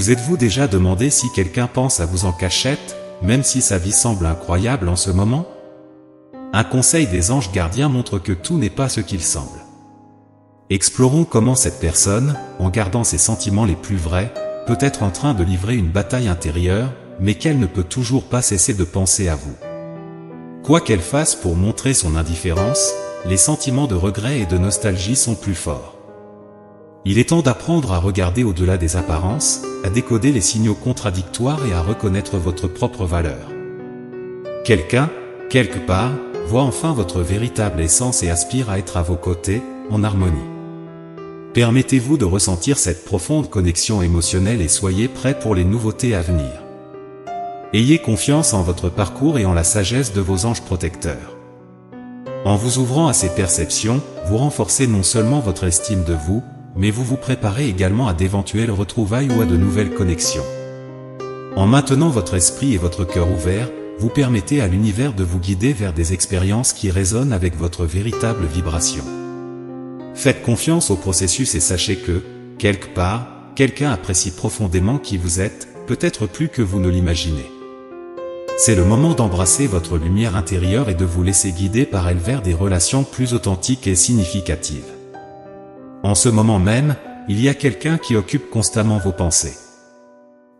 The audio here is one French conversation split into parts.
Vous êtes-vous déjà demandé si quelqu'un pense à vous en cachette, même si sa vie semble incroyable en ce moment? Un conseil des anges gardiens montre que tout n'est pas ce qu'il semble. Explorons comment cette personne, en gardant ses sentiments les plus vrais, peut être en train de livrer une bataille intérieure, mais qu'elle ne peut toujours pas cesser de penser à vous. Quoi qu'elle fasse pour montrer son indifférence, les sentiments de regret et de nostalgie sont plus forts. Il est temps d'apprendre à regarder au-delà des apparences, à décoder les signaux contradictoires et à reconnaître votre propre valeur. Quelqu'un, quelque part, voit enfin votre véritable essence et aspire à être à vos côtés, en harmonie. Permettez-vous de ressentir cette profonde connexion émotionnelle et soyez prêts pour les nouveautés à venir. Ayez confiance en votre parcours et en la sagesse de vos anges protecteurs. En vous ouvrant à ces perceptions, vous renforcez non seulement votre estime de vous, mais vous vous préparez également à d'éventuelles retrouvailles ou à de nouvelles connexions. En maintenant votre esprit et votre cœur ouverts, vous permettez à l'univers de vous guider vers des expériences qui résonnent avec votre véritable vibration. Faites confiance au processus et sachez que, quelque part, quelqu'un apprécie profondément qui vous êtes, peut-être plus que vous ne l'imaginez. C'est le moment d'embrasser votre lumière intérieure et de vous laisser guider par elle vers des relations plus authentiques et significatives. En ce moment même, il y a quelqu'un qui occupe constamment vos pensées.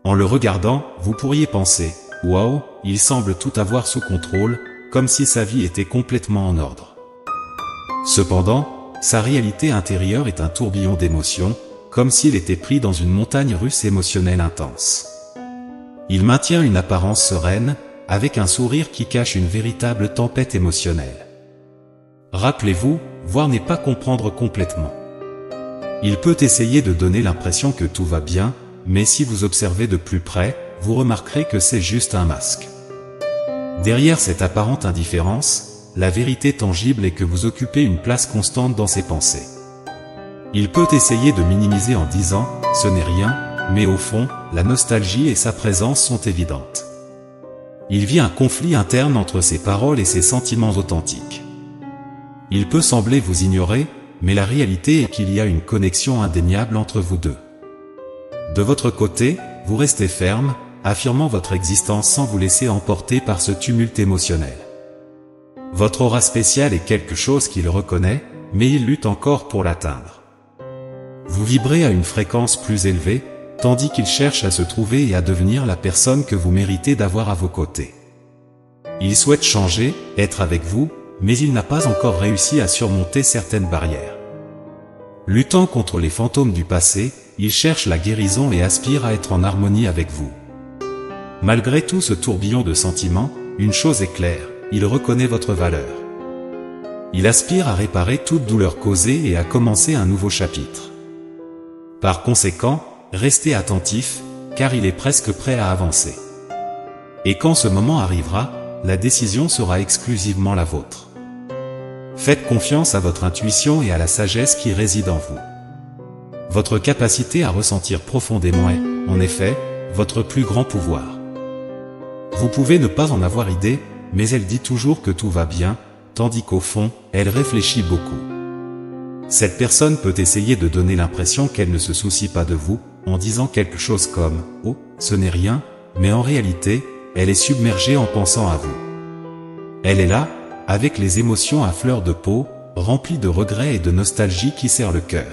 En le regardant, vous pourriez penser « Wow, il semble tout avoir sous contrôle, comme si sa vie était complètement en ordre. » Cependant, sa réalité intérieure est un tourbillon d'émotions, comme s'il était pris dans une montagne russe émotionnelle intense. Il maintient une apparence sereine, avec un sourire qui cache une véritable tempête émotionnelle. Rappelez-vous, voir n'est pas comprendre complètement. Il peut essayer de donner l'impression que tout va bien, mais si vous observez de plus près, vous remarquerez que c'est juste un masque. Derrière cette apparente indifférence, la vérité tangible est que vous occupez une place constante dans ses pensées. Il peut essayer de minimiser en disant « ce n'est rien », mais au fond, la nostalgie et sa présence sont évidentes. Il vit un conflit interne entre ses paroles et ses sentiments authentiques. Il peut sembler vous ignorer, mais la réalité est qu'il y a une connexion indéniable entre vous deux. De votre côté, vous restez ferme, affirmant votre existence sans vous laisser emporter par ce tumulte émotionnel. Votre aura spéciale est quelque chose qu'il reconnaît, mais il lutte encore pour l'atteindre. Vous vibrez à une fréquence plus élevée, tandis qu'il cherche à se trouver et à devenir la personne que vous méritez d'avoir à vos côtés. Il souhaite changer, être avec vous, mais il n'a pas encore réussi à surmonter certaines barrières. Luttant contre les fantômes du passé, il cherche la guérison et aspire à être en harmonie avec vous. Malgré tout ce tourbillon de sentiments, une chose est claire, il reconnaît votre valeur. Il aspire à réparer toute douleur causée et à commencer un nouveau chapitre. Par conséquent, restez attentif, car il est presque prêt à avancer. Et quand ce moment arrivera, la décision sera exclusivement la vôtre. Faites confiance à votre intuition et à la sagesse qui réside en vous. Votre capacité à ressentir profondément est, en effet, votre plus grand pouvoir. Vous pouvez ne pas en avoir idée, mais elle dit toujours que tout va bien, tandis qu'au fond, elle réfléchit beaucoup. Cette personne peut essayer de donner l'impression qu'elle ne se soucie pas de vous, en disant quelque chose comme « Oh, ce n'est rien », mais en réalité, elle est submergée en pensant à vous. Elle est là, avec les émotions à fleur de peau, remplies de regrets et de nostalgie qui serrent le cœur.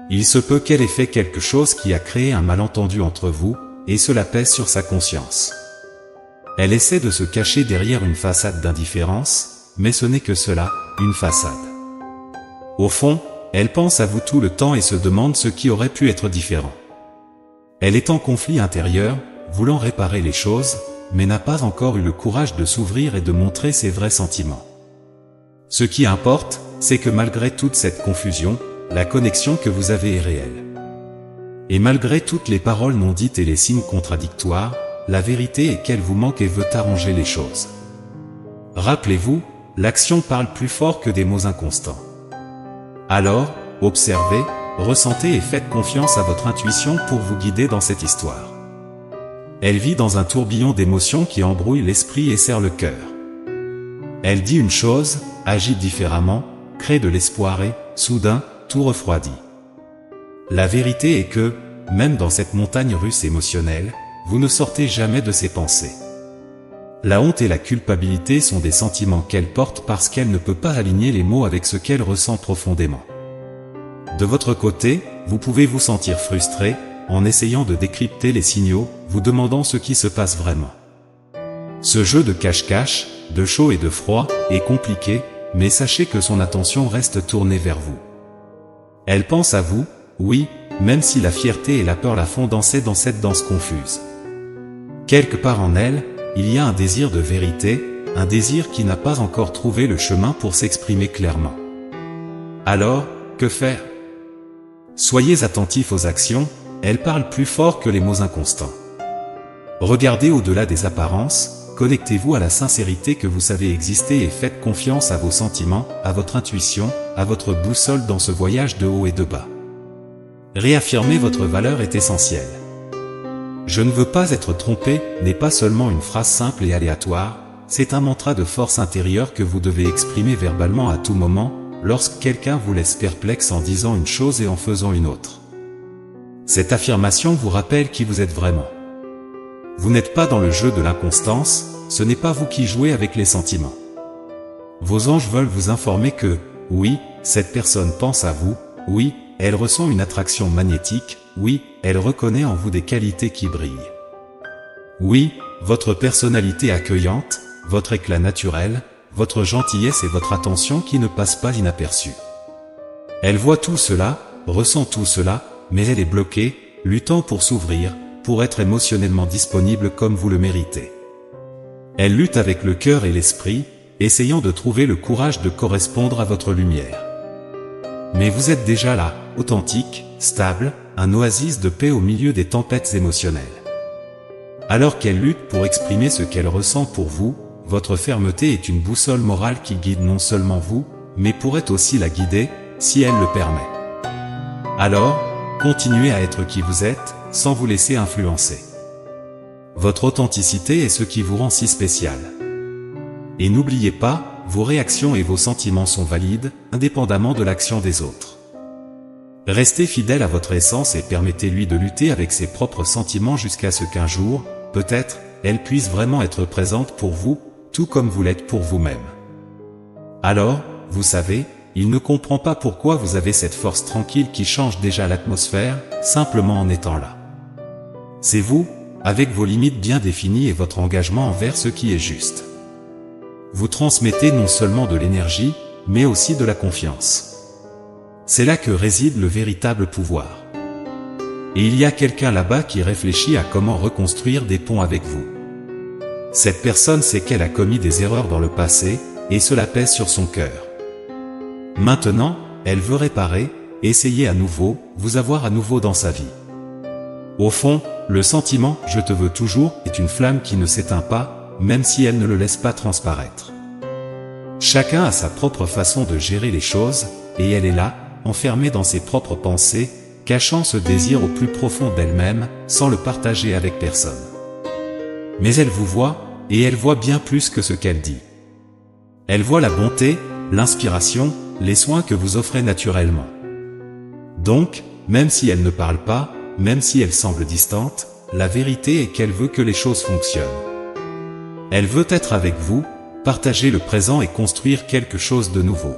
Il se peut qu'elle ait fait quelque chose qui a créé un malentendu entre vous, et cela pèse sur sa conscience. Elle essaie de se cacher derrière une façade d'indifférence, mais ce n'est que cela, une façade. Au fond, elle pense à vous tout le temps et se demande ce qui aurait pu être différent. Elle est en conflit intérieur, voulant réparer les choses, mais n'a pas encore eu le courage de s'ouvrir et de montrer ses vrais sentiments. Ce qui importe, c'est que malgré toute cette confusion, la connexion que vous avez est réelle. Et malgré toutes les paroles non dites et les signes contradictoires, la vérité est qu'elle vous manque et veut arranger les choses. Rappelez-vous, l'action parle plus fort que des mots inconstants. Alors, observez, ressentez et faites confiance à votre intuition pour vous guider dans cette histoire. Elle vit dans un tourbillon d'émotions qui embrouille l'esprit et serre le cœur. Elle dit une chose, agit différemment, crée de l'espoir et, soudain, tout refroidit. La vérité est que, même dans cette montagne russe émotionnelle, vous ne sortez jamais de ces pensées. La honte et la culpabilité sont des sentiments qu'elle porte parce qu'elle ne peut pas aligner les mots avec ce qu'elle ressent profondément. De votre côté, vous pouvez vous sentir frustré, en essayant de décrypter les signaux, vous demandant ce qui se passe vraiment. Ce jeu de cache-cache, de chaud et de froid, est compliqué, mais sachez que son attention reste tournée vers vous. Elle pense à vous, oui, même si la fierté et la peur la font danser dans cette danse confuse. Quelque part en elle, il y a un désir de vérité, un désir qui n'a pas encore trouvé le chemin pour s'exprimer clairement. Alors, que faire? Soyez attentifs aux actions, elles parlent plus fort que les mots inconstants. Regardez au-delà des apparences, connectez-vous à la sincérité que vous savez exister et faites confiance à vos sentiments, à votre intuition, à votre boussole dans ce voyage de haut et de bas. Réaffirmer votre valeur est essentiel. Je ne veux pas être trompé n'est pas seulement une phrase simple et aléatoire, c'est un mantra de force intérieure que vous devez exprimer verbalement à tout moment, lorsque quelqu'un vous laisse perplexe en disant une chose et en faisant une autre. Cette affirmation vous rappelle qui vous êtes vraiment. Vous n'êtes pas dans le jeu de l'inconstance, ce n'est pas vous qui jouez avec les sentiments. Vos anges veulent vous informer que, oui, cette personne pense à vous, oui, elle ressent une attraction magnétique, oui, elle reconnaît en vous des qualités qui brillent. Oui, votre personnalité accueillante, votre éclat naturel, votre gentillesse et votre attention qui ne passent pas inaperçue. Elle voit tout cela, ressent tout cela, mais elle est bloquée, luttant pour s'ouvrir, pour être émotionnellement disponible comme vous le méritez. Elle lutte avec le cœur et l'esprit, essayant de trouver le courage de correspondre à votre lumière. Mais vous êtes déjà là, authentique, stable, un oasis de paix au milieu des tempêtes émotionnelles. Alors qu'elle lutte pour exprimer ce qu'elle ressent pour vous, votre fermeté est une boussole morale qui guide non seulement vous, mais pourrait aussi la guider, si elle le permet. Alors, continuez à être qui vous êtes, sans vous laisser influencer. Votre authenticité est ce qui vous rend si spécial. Et n'oubliez pas, vos réactions et vos sentiments sont valides, indépendamment de l'action des autres. Restez fidèle à votre essence et permettez-lui de lutter avec ses propres sentiments jusqu'à ce qu'un jour, peut-être, elle puisse vraiment être présente pour vous, tout comme vous l'êtes pour vous-même. Alors, vous savez, il ne comprend pas pourquoi vous avez cette force tranquille qui change déjà l'atmosphère, simplement en étant là. C'est vous, avec vos limites bien définies et votre engagement envers ce qui est juste. Vous transmettez non seulement de l'énergie, mais aussi de la confiance. C'est là que réside le véritable pouvoir. Et il y a quelqu'un là-bas qui réfléchit à comment reconstruire des ponts avec vous. Cette personne sait qu'elle a commis des erreurs dans le passé, et cela pèse sur son cœur. Maintenant, elle veut réparer, essayer à nouveau, vous avoir à nouveau dans sa vie. Au fond, le sentiment « je te veux toujours » est une flamme qui ne s'éteint pas, même si elle ne le laisse pas transparaître. Chacun a sa propre façon de gérer les choses, et elle est là, enfermée dans ses propres pensées, cachant ce désir au plus profond d'elle-même, sans le partager avec personne. Mais elle vous voit, et elle voit bien plus que ce qu'elle dit. Elle voit la bonté, l'inspiration, les soins que vous offrez naturellement. Donc, même si elle ne parle pas, même si elle semble distante, la vérité est qu'elle veut que les choses fonctionnent. Elle veut être avec vous, partager le présent et construire quelque chose de nouveau.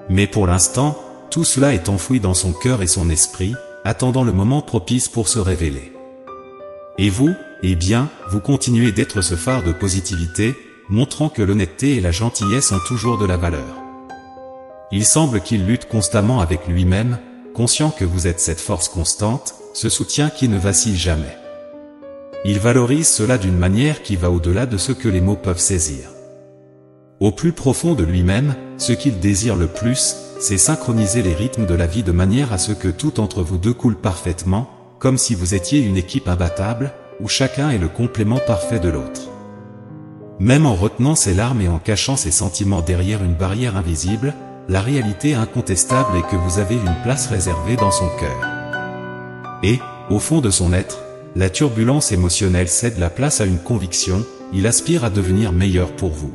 Mais pour l'instant, tout cela est enfoui dans son cœur et son esprit, attendant le moment propice pour se révéler. Et vous, eh bien, vous continuez d'être ce phare de positivité, montrant que l'honnêteté et la gentillesse ont toujours de la valeur. Il semble qu'il lutte constamment avec lui-même, conscient que vous êtes cette force constante, ce soutien qui ne vacille jamais. Il valorise cela d'une manière qui va au-delà de ce que les mots peuvent saisir. Au plus profond de lui-même, ce qu'il désire le plus, c'est synchroniser les rythmes de la vie de manière à ce que tout entre vous deux coule parfaitement, comme si vous étiez une équipe imbattable, où chacun est le complément parfait de l'autre. Même en retenant ses larmes et en cachant ses sentiments derrière une barrière invisible, la réalité incontestable est que vous avez une place réservée dans son cœur. Et, au fond de son être, la turbulence émotionnelle cède la place à une conviction, il aspire à devenir meilleur pour vous.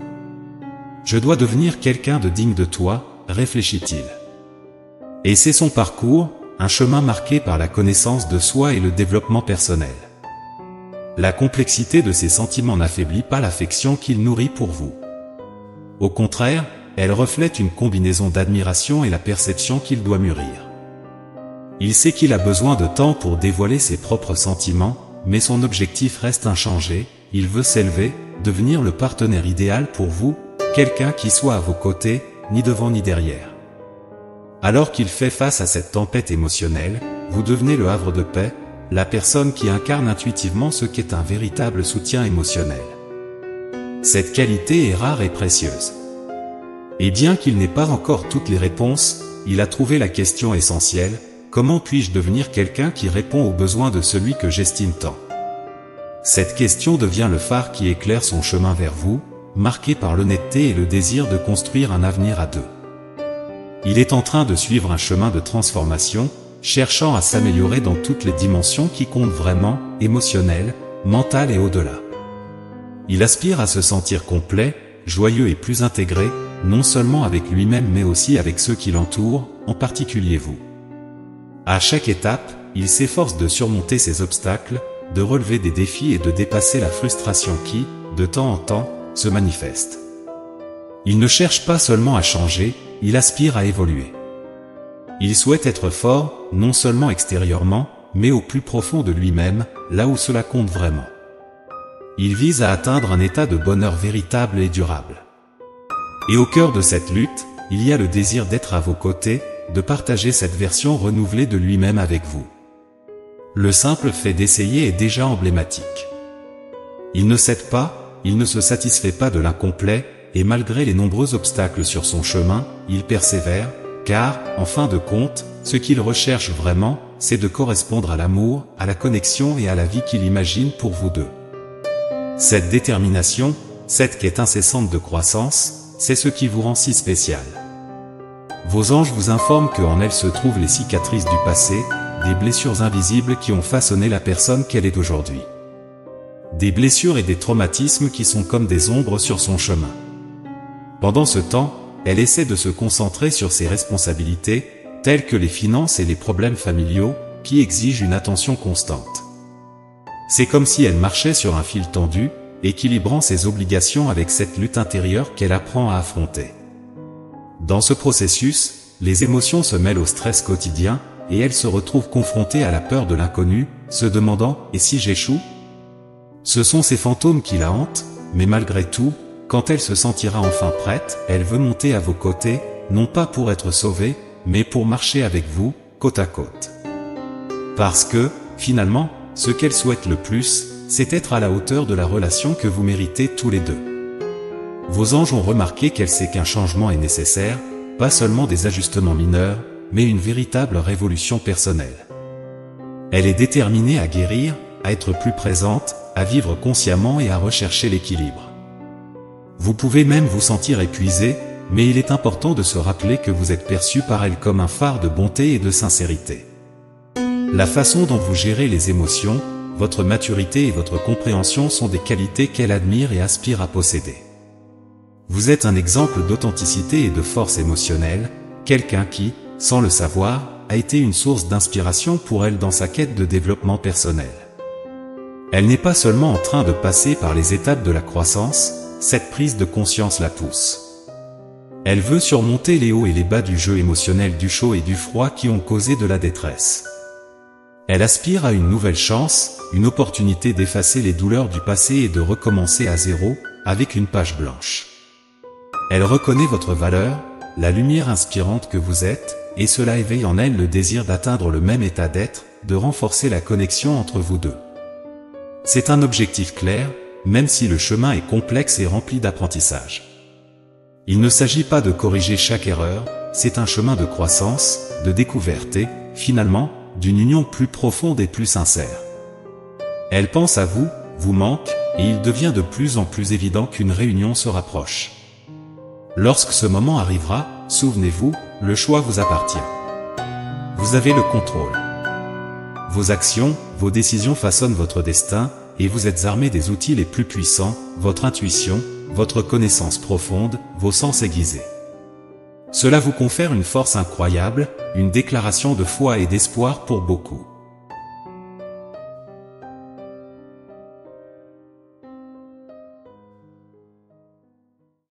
Je dois devenir quelqu'un de digne de toi, réfléchit-il. Et c'est son parcours, un chemin marqué par la connaissance de soi et le développement personnel. La complexité de ces sentiments n'affaiblit pas l'affection qu'il nourrit pour vous. Au contraire, elle reflète une combinaison d'admiration et la perception qu'il doit mûrir. Il sait qu'il a besoin de temps pour dévoiler ses propres sentiments, mais son objectif reste inchangé, il veut s'élever, devenir le partenaire idéal pour vous, quelqu'un qui soit à vos côtés, ni devant ni derrière. Alors qu'il fait face à cette tempête émotionnelle, vous devenez le havre de paix, la personne qui incarne intuitivement ce qu'est un véritable soutien émotionnel. Cette qualité est rare et précieuse. Et bien qu'il n'ait pas encore toutes les réponses, il a trouvé la question essentielle: comment puis-je devenir quelqu'un qui répond aux besoins de celui que j'estime tant? Cette question devient le phare qui éclaire son chemin vers vous, marqué par l'honnêteté et le désir de construire un avenir à deux. Il est en train de suivre un chemin de transformation, cherchant à s'améliorer dans toutes les dimensions qui comptent vraiment, émotionnelles, mentales et au-delà. Il aspire à se sentir complet, joyeux et plus intégré, non seulement avec lui-même mais aussi avec ceux qui l'entourent, en particulier vous. À chaque étape, il s'efforce de surmonter ses obstacles, de relever des défis et de dépasser la frustration qui, de temps en temps, se manifeste. Il ne cherche pas seulement à changer, il aspire à évoluer. Il souhaite être fort, non seulement extérieurement, mais au plus profond de lui-même, là où cela compte vraiment. Il vise à atteindre un état de bonheur véritable et durable. Et au cœur de cette lutte, il y a le désir d'être à vos côtés, de partager cette version renouvelée de lui-même avec vous. Le simple fait d'essayer est déjà emblématique. Il ne cède pas, il ne se satisfait pas de l'incomplet, et malgré les nombreux obstacles sur son chemin, il persévère, car, en fin de compte, ce qu'il recherche vraiment, c'est de correspondre à l'amour, à la connexion et à la vie qu'il imagine pour vous deux. Cette détermination, cette quête incessante de croissance, c'est ce qui vous rend si spécial. Vos anges vous informent qu'en elle se trouvent les cicatrices du passé, des blessures invisibles qui ont façonné la personne qu'elle est aujourd'hui. Des blessures et des traumatismes qui sont comme des ombres sur son chemin. Pendant ce temps, elle essaie de se concentrer sur ses responsabilités, telles que les finances et les problèmes familiaux, qui exigent une attention constante. C'est comme si elle marchait sur un fil tendu, équilibrant ses obligations avec cette lutte intérieure qu'elle apprend à affronter. Dans ce processus, les émotions se mêlent au stress quotidien, et elle se retrouve confrontée à la peur de l'inconnu, se demandant « et si j'échoue ?» Ce sont ces fantômes qui la hantent, mais malgré tout, quand elle se sentira enfin prête, elle veut monter à vos côtés, non pas pour être sauvée, mais pour marcher avec vous, côte à côte. Parce que, finalement, ce qu'elle souhaite le plus, c'est être à la hauteur de la relation que vous méritez tous les deux. Vos anges ont remarqué qu'elle sait qu'un changement est nécessaire, pas seulement des ajustements mineurs, mais une véritable révolution personnelle. Elle est déterminée à guérir, à être plus présente, à vivre consciemment et à rechercher l'équilibre. Vous pouvez même vous sentir épuisé, mais il est important de se rappeler que vous êtes perçu par elle comme un phare de bonté et de sincérité. La façon dont vous gérez les émotions, votre maturité et votre compréhension sont des qualités qu'elle admire et aspire à posséder. Vous êtes un exemple d'authenticité et de force émotionnelle, quelqu'un qui, sans le savoir, a été une source d'inspiration pour elle dans sa quête de développement personnel. Elle n'est pas seulement en train de passer par les étapes de la croissance, cette prise de conscience la pousse. Elle veut surmonter les hauts et les bas du jeu émotionnel du chaud et du froid qui ont causé de la détresse. Elle aspire à une nouvelle chance, une opportunité d'effacer les douleurs du passé et de recommencer à zéro, avec une page blanche. Elle reconnaît votre valeur, la lumière inspirante que vous êtes, et cela éveille en elle le désir d'atteindre le même état d'être, de renforcer la connexion entre vous deux. C'est un objectif clair, même si le chemin est complexe et rempli d'apprentissage. Il ne s'agit pas de corriger chaque erreur, c'est un chemin de croissance, de découverte et, finalement, d'une union plus profonde et plus sincère. Elle pense à vous, vous manque, et il devient de plus en plus évident qu'une réunion se rapproche. Lorsque ce moment arrivera, souvenez-vous, le choix vous appartient. Vous avez le contrôle. Vos actions, vos décisions façonnent votre destin, et vous êtes armé des outils les plus puissants, votre intuition, votre connaissance profonde, vos sens aiguisés. Cela vous confère une force incroyable, une déclaration de foi et d'espoir pour beaucoup.